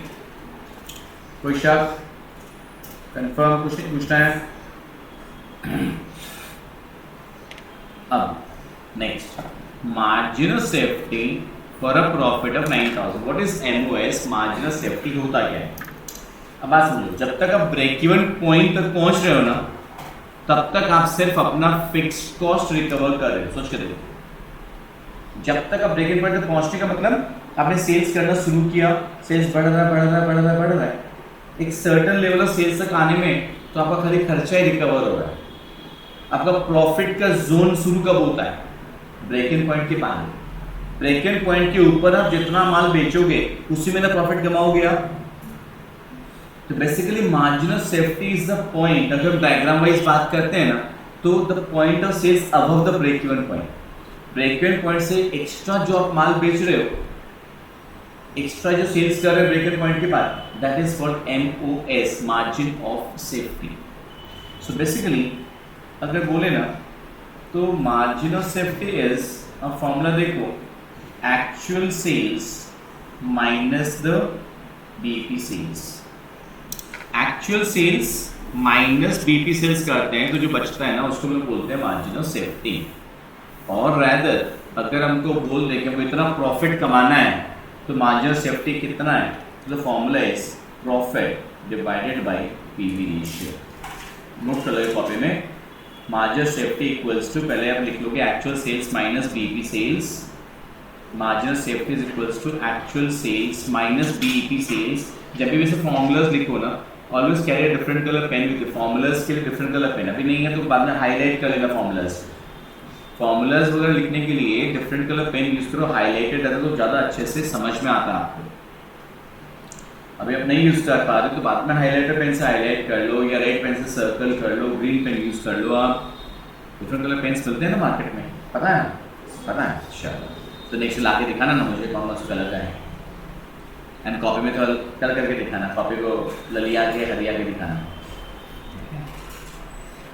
कोई शक? Confirm कुछ पूछना है? अब next margin of safety for a profit of 9,000. What is MOS? Margin of safety होता क्या है? अब बात समझो, जब तक आप ब्रेक इवन पॉइंट तक पहुंच रहे हो ना, तब तक आप सिर्फ अपना फिक्स्ड कॉस्ट रिकवर कर रहे हो। सोच के देखो, जब तक आप ब्रेक इवन पॉइंट तक पहुंचने का मतलब आपने सेल्स करना शुरू किया, सेल्स बढ़ रहा है, एक सर्टेन लेवल ऑफ सेल्स तक आने में तो आपका खाली खर्चा ही रिकवर हो रहा है। आपका प्रॉफिट का जोन शुरू कब होता है? ब्रेक इवन पॉइंट के बाद। ब्रेक इवन पॉइंट के ऊपर आप जितना माल बेचोगे उसी में ना प्रॉफिट कमाओगे आप। तो basically margin of safety is the point, अगर हम डायग्राम वाइज बात करते हैं ना, तो the point of sales above the break even point. Break even point से एक्स्ट्रा जो आप माल बेच रहे हो, एक्स्ट्रा जो सेल्स कर रहे हो ब्रेक इवन पॉइंट के बाद, that is called MOS, margin of safety. So basically अगर बोले ना तो मार्जिन ऑफ सेफ्टी इज, अब फॉर्मूला देखो, actual sales minus the BP sales. Actual sales minus BP sales करते हैं तो जो बचता है ना उसको हम बोलते हैं मार्जिन ऑफ सेफ्टी। और रैदर अगर हमको बोल दे कि हमको इतना प्रॉफिट कमाना है तो मार्जिन ऑफ सेफ्टी कितना है, तो formula is profit divided by PV ratio. Note कर लो कॉपी में, margin of safety equals to, पहले आप लिख लोगे actual sales minus BP sales. Margin of safety is equals to actual sales minus BEP sales. जब भी वैसे फॉर्मूलाज लिखो ना, always carry different colour pen with formulas के लिए डिफरेंट कलर पेन। अभी नहीं है तो बाद में हाईलाइट कर लेना फॉर्मूलाज। फॉर्मूलाज वगैरह लिखने के लिए डिफरेंट कलर पेन यूज करो, हाईलाइटेड रहता तो ज़्यादा अच्छे से समझ में आता है आपको। अभी आप नहीं यूज कर पा रहे तो बाद में हाईलाइटर पेन से हाईलाइट कर लो, या रेड पेन से सर्कल कर लो, ग्रीन पेन यूज कर लो। आप डिफरेंट कलर पेन्स मिलते हैं ना मार्केट में, पता है? पता है, चलो तो नेक्स्ट ला के दिखाना ना मुझे कौन सा कलर का है, एंड कॉपी में तो कलर करके दिखाना, कॉपी को ललिया के हरिया के दिखाना।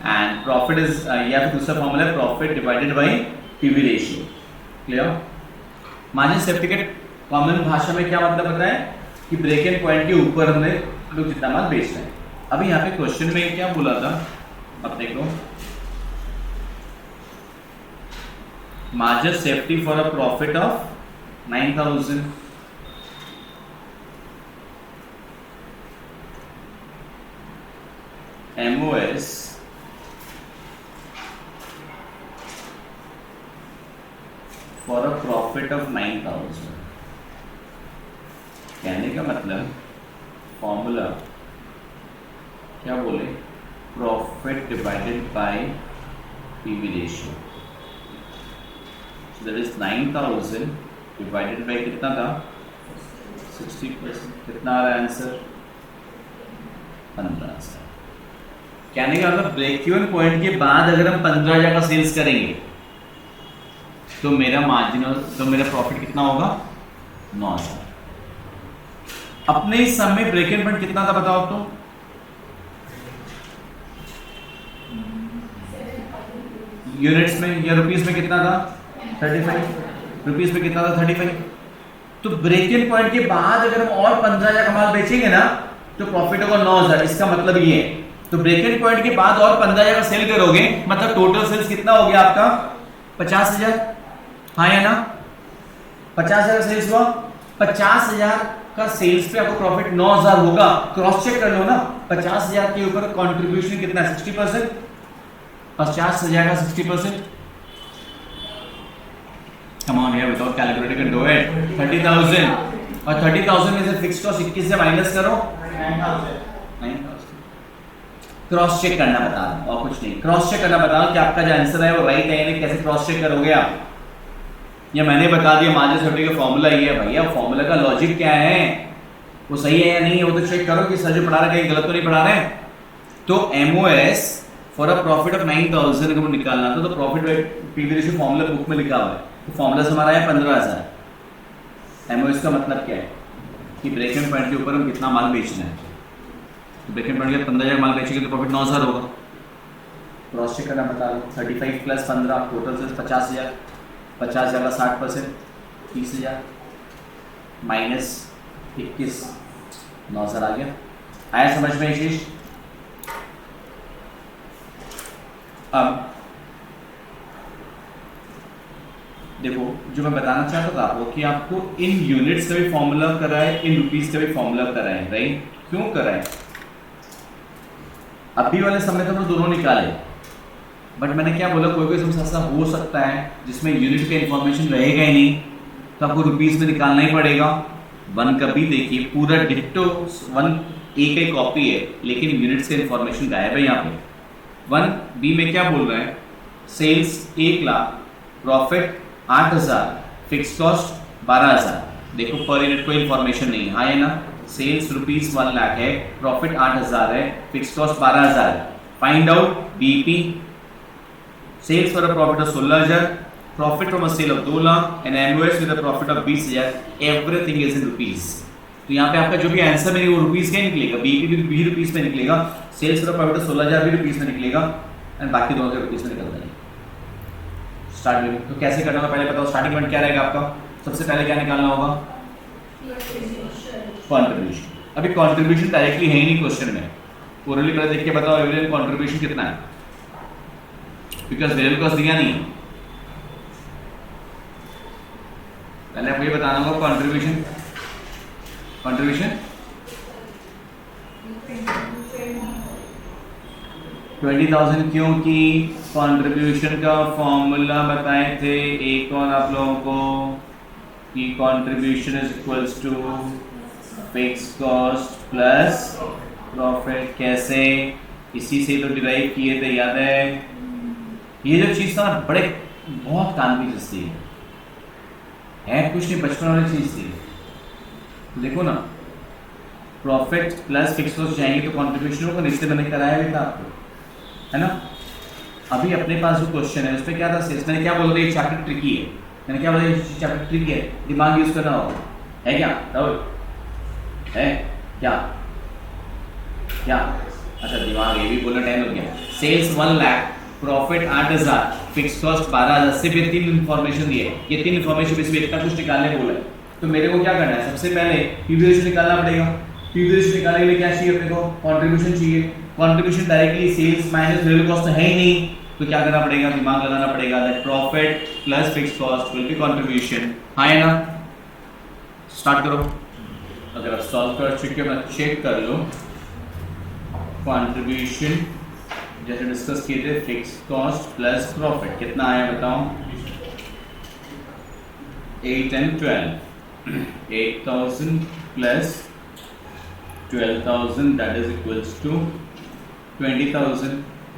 एंड प्रॉफिट इज, या फिर दूसरा फॉर्मूला है profit divided by PV ratio. Clear? Margin safety के कॉमन भाषा में क्या मतलब पता है कि ब्रेक इवन पॉइंट के ऊपर हमने लोग जितना माल बेच रहे हैं। अभी यहाँ पे क्वेश्चन में क्या बोला था अपने को, margin safety for a profit of 9,000। MOS for a profit of 9,000। कहने का मतलब फॉर्मूला क्या बोले, profit divided by PV ratio. That is 9,000 divided by कितना था, 60%। कितना आ रहा है आंसर, 15,000। कहने का मतलब ब्रेक इवन पॉइंट के बाद अगर हम 15,000 का सेल्स करेंगे तो मेरा मार्जिनल, तो मेरा प्रॉफिट कितना होगा, 9,000। अपने इस सम में ब्रेक इवन पॉइंट कितना था बताओ तो, यूनिट्स में या रुपीस में कितना था, 35। रुपीस में कितना था, 35। तो ब्रेक इवन पॉइंट के बाद अगर हम और 15,000 का माल बेचेंगे ना तो प्रॉफिट होगा 9,000। इसका मतलब ये है, तो ब्रेक इवन पॉइंट के बाद और 15,000 का सेल करोगे मतलब टोटल सेल्स कितना हो गया आपका, 50,000। हाँ या ना, 50,000 का सेल्स हुआ, 50,000 का सेल्स पे आपको प्रॉफिट 9,000 होगा। क्रॉस चेक कर लो ना, 50,000 के ऊपर कंट्रीब्यूशन कितना है, 60%। 50,000 का 60%, come on here without calculator can do it. 30,000 और 30,000 में से फिक्स्ड कॉस्ट 21 से माइनस करो, 9,000। क्रॉस चेक करना बता रहा हूं और कुछ नहीं, क्रॉस चेक करना बता रहा हूं कि आपका जो आंसर है वो राइट है या नहीं। कैसे क्रॉस चेक करोगे आप, या मैंने बता दिया मार्जिन सेफ्टी का फॉर्मूला ये है भैया, फॉर्मूला का लॉजिक क्या है, वो सही है या नहीं है, वो तो चेक करो कि सर जो पढ़ा रहे कहीं गलत तो नहीं पढ़ा रहे हैं। तो MOS for a profit of 9,000 अगर निकालना था तो profit PV ratio formula book में लिखा हुआ है, तो फॉर्मूला से हमारा है 15,000। MOS का मतलब क्या है कि ब्रेक इवन पॉइंट के ऊपर हम कितना माल बेचना है, तो ब्रेक इवन पॉइंट के 15,000 माल बेचेंगे तो प्रॉफिट 9,000 होगा। क्रॉस चेक करना बता दो, 35 प्लस 15 टोटल से 50,000। 50,000 का 60%, 30,000 माइनस 21, 9,000 आ गया। आया समझ में ये चीज। अब देखो जो मैं बताना चाहता था आपको कि आपको इन यूनिट्स का भी फॉर्मूला कराए, इन रुपीस का भी फॉर्मूला कराए, राइट। क्यों कराए, अभी वाले समय तो हम दोनों निकाले, बट मैंने क्या बोला, कोई कोई समस्या ऐसा हो सकता है जिसमें यूनिट का इंफॉर्मेशन रहेगा ही नहीं, तो आपको रुपीस में निकालना ही पड़ेगा। वन का भी देखिए पूरा डिट्टो, वन एक ही कॉपी है लेकिन यूनिट्स का इंफॉर्मेशन गायब है यहाँ पे। वन बी में क्या बोल रहे हैं, sales 1 lakh, profit 8,000, fix cost 12,000। देखो पर यूनिट कोई इंफॉर्मेशन नहीं है, हाँ है ना। सेल्स रुपीस 1 लाख है, प्रॉफिट 8,000 है, फिक्स कॉस्ट 12,000 है। Find out BP. Sales for a profit of 16,000, profit from a sale of 2 lakh and MOS with a profit of 20,000। Everything is in rupees. तो यहाँ पे आपका जो भी आंसर में वो रुपीस का निकलेगा, बीपी भी रुपीस में निकलेगा, sales for a profit of 16,000 भी रुपीस में निकलेगा एंड बाकी दोनों के रुपीस में निकल जाएंगे। स्टार्ट में तो कैसे करना होगा पहले बताओ, स्टार्टिंग पॉइंट क्या रहेगा आपका, सबसे पहले क्या निकालना होगा, कंट्रीब्यूशन। अभी कंट्रीब्यूशन डायरेक्टली है ही नहीं क्वेश्चन में, ओरली पहले देख के बताओ एवरेज कंट्रीब्यूशन कितना है, बिकॉज वेरिएबल कॉस्ट दिया नहीं है। पहले आपको ये बताना होगा कंट्रीब्यूशन 20,000 क्योंकि कंट्रीब्यूशन का फॉर्मूला बताए थे एक और आप लोगों को कि contribution is equals to fix cost plus profit. कैसे, इसी से तो डिराइव किए थे, याद है। ये जो चीज़ था ना बड़े बहुत काम की चीज़ थी, है कुछ नहीं, बचपन वाली चीज़ थी। देखो ना, प्रॉफिट प्लस फिक्स कॉस्ट जाएंगे तो कंट्रीब्यूशन को रिश्ते मैंने कराया भी था आपको, है ना। अभी अपने पास जो क्वेश्चन है उस पर क्या था, मैंने क्या बोला था, ये चैप्टर ट्रिकी है। मैंने क्या बोला, ये चैप्टर ट्रिकी है, दिमाग यूज करना होगा, है क्या राहुल, है क्या क्या। अच्छा दिमाग, ये भी बोलना टाइम लग गया। Sales 1 lakh, profit 8,000, fix cost 12,000। सिर्फ ये 3 इन्फॉर्मेशन दी है, ये 3 इन्फॉर्मेशन इसमें इतना कुछ निकालने बोला है। तो मेरे को क्या करना है, सबसे पहले पीवी रेशियो निकालना पड़ेगा। पीवी रेशियो निकालने के लिए क्या चाहिए अपने को, कंट्रीब्यूशन चाहिए। Contribution directly sales minus variable cost तो है ही नहीं, तो क्या करना पड़ेगा, दिमाग लगाना पड़ेगा। That profit plus fix cost will B contribution, हाँ है ना। स्टार्ट करो। अगर आप सॉल्व कर चुके हो चेक कर लो, कंट्रीब्यूशन जैसे डिस्कस किए थे, फिक्स कॉस्ट प्लस प्रॉफिट कितना आया बताओ? 8 and 12, 8,000 plus 12,000 that is equals to 20,000।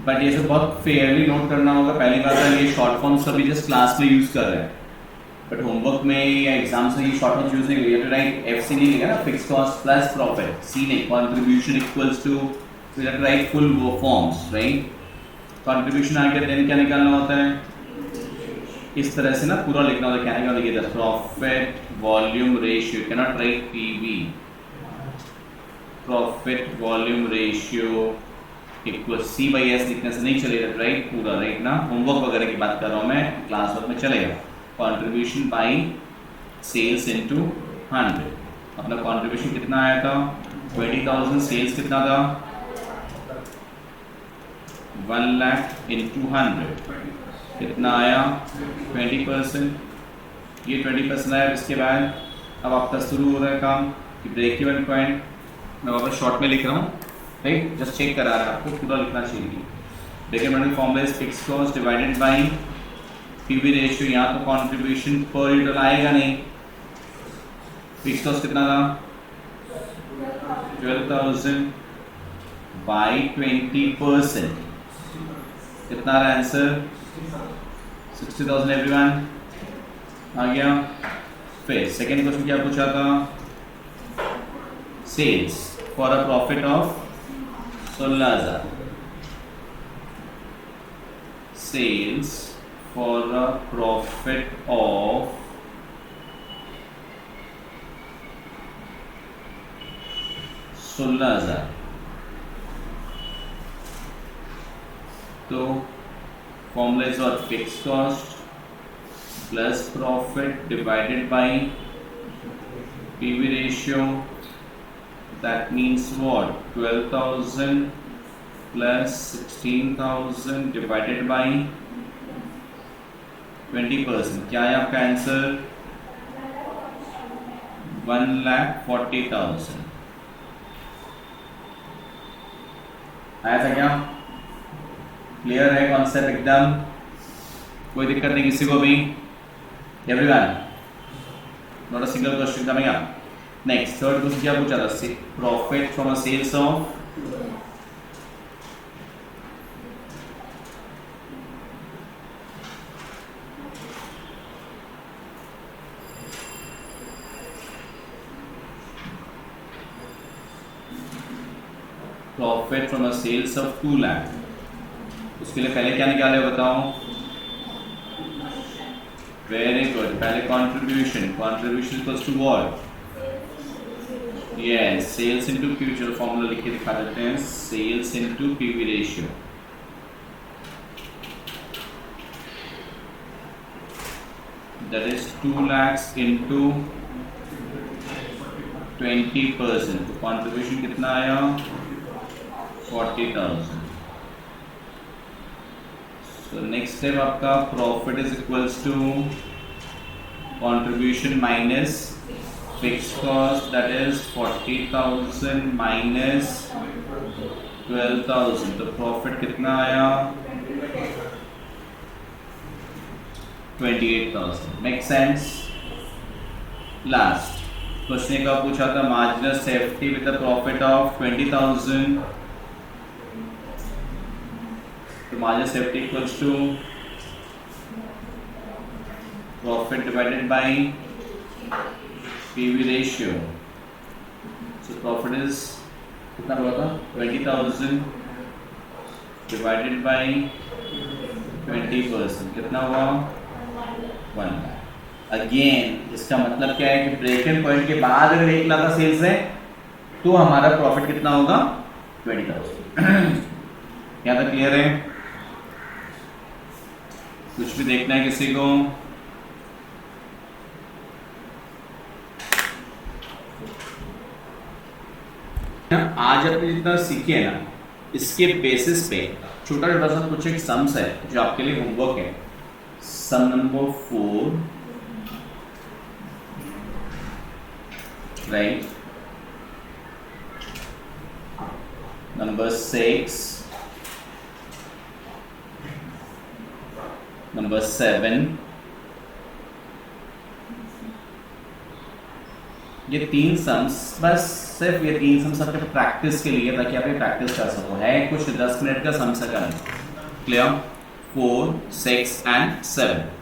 But ये सब बहुत फेयरली नोट करना होगा। पहली बात है ये शॉर्ट फॉर्म्स अभी जस्ट क्लास में यूज कर रहे हैं, बट होमवर्क में या एग्जाम्स में ये शॉर्ट फॉर्म्स यूज नहीं हुई। राइट एफ सी नहीं लिखा ना, fix cost plus profit, C नहीं, contribution equals to, write full वो फॉर्म्स, राइट। कॉन्ट्रीब्यूशन आगे देन क्या निकालना होता है, इस तरह से ना पूरा लिखना होता है। क्या निकाल लिखिए, profit volume ratio, can not write PV, profit volume ratio equal C by S लिखने से नहीं चलेगा, राइट पूरा, राइट ना। होमवर्क वगैरह की बात कर रहा हूँ मैं, क्लास वर्क में चलेगा। कंट्रीब्यूशन बाई सेल्स इनटू 100, अपना कंट्रीब्यूशन कितना आया था 20,000, सेल्स कितना था 1 लाख इनटू 100 कितना आया 20%। ये 20% आया। इसके बाद अब आपका शुरू हो रहा है काम कि ब्रेक इवन पॉइंट, मैं वापस शॉर्ट में लिख रहा हूँ, राइट, जस्ट चेक करा रहा है आपको, पूरा लिखना चाहिए। Break even point formula is fix cost divided by PV ratio. यहाँ तो कंट्रीब्यूशन पर यूनिट आएगा नहीं, फिक्स कॉस्ट कितना था 12,000 बाई 20%, कितना रहा आंसर 60,000। एवरीवन आ गया। फिर सेकेंड क्वेश्चन क्या पूछा था, sales for a profit of 16,000, sales for a profit of 16,000। तो formula is what, fix cost plus profit divided by PV ratio, that means what 12,000 plus 16,000 divided by 20%। क्या है आपका answer 1,40,000 आया था क्या? क्लियर है कॉन्सेप्ट एकदम, कोई दिक्कत नहीं किसी को भी? Everyone, not a single question coming up. Next third question क्या पूछा था, profit from a sales of profit from a sales of 2 lakh. उसके लिए पहले क्या निकाले बताओ? वेरी गुड, पहले contribution, contribution equals to what, yes sales into PV. चलो फॉर्मूला लिख के दिखा देते हैं, sales into PV ratio. That is 2 lakhs into 20%। तो कंट्रीब्यूशन कितना आया 40,000। So next step आपका profit is equals to contribution minus fix cost, that is 40,000 minus 12,000। तो प्रॉफिट कितना आया 28,000। Make sense? लास्ट क्वेश्चन का पूछा था marginal safety with the profit of 20,000। तो margin safety equals to profit divided by PV ratio. So profit is कितना हुआ था 20,000 divided by 20%, कितना हुआ 1 लाख। अगेन इसका मतलब क्या है कि ब्रेक इवन पॉइंट के बाद अगर 1 लाख का सेल्स है तो हमारा प्रॉफिट कितना होगा 20,000। यहाँ तक क्लियर है? कुछ भी देखना है किसी को? आज अपने जितना सीखे ना, इसके बेसिस पे छोटा छोटा सा कुछ एक सम्स है जो आपके लिए होमवर्क है। सम नंबर 4, राइट, नंबर 6, नंबर 7। ये 3 सम्स, बस सिर्फ ये 3 सम्स आपके प्रैक्टिस के लिए, ताकि आप ये प्रैक्टिस कर सको। है कुछ 10 मिनट का सम्स का। क्लियर? 4, 6 एंड 7।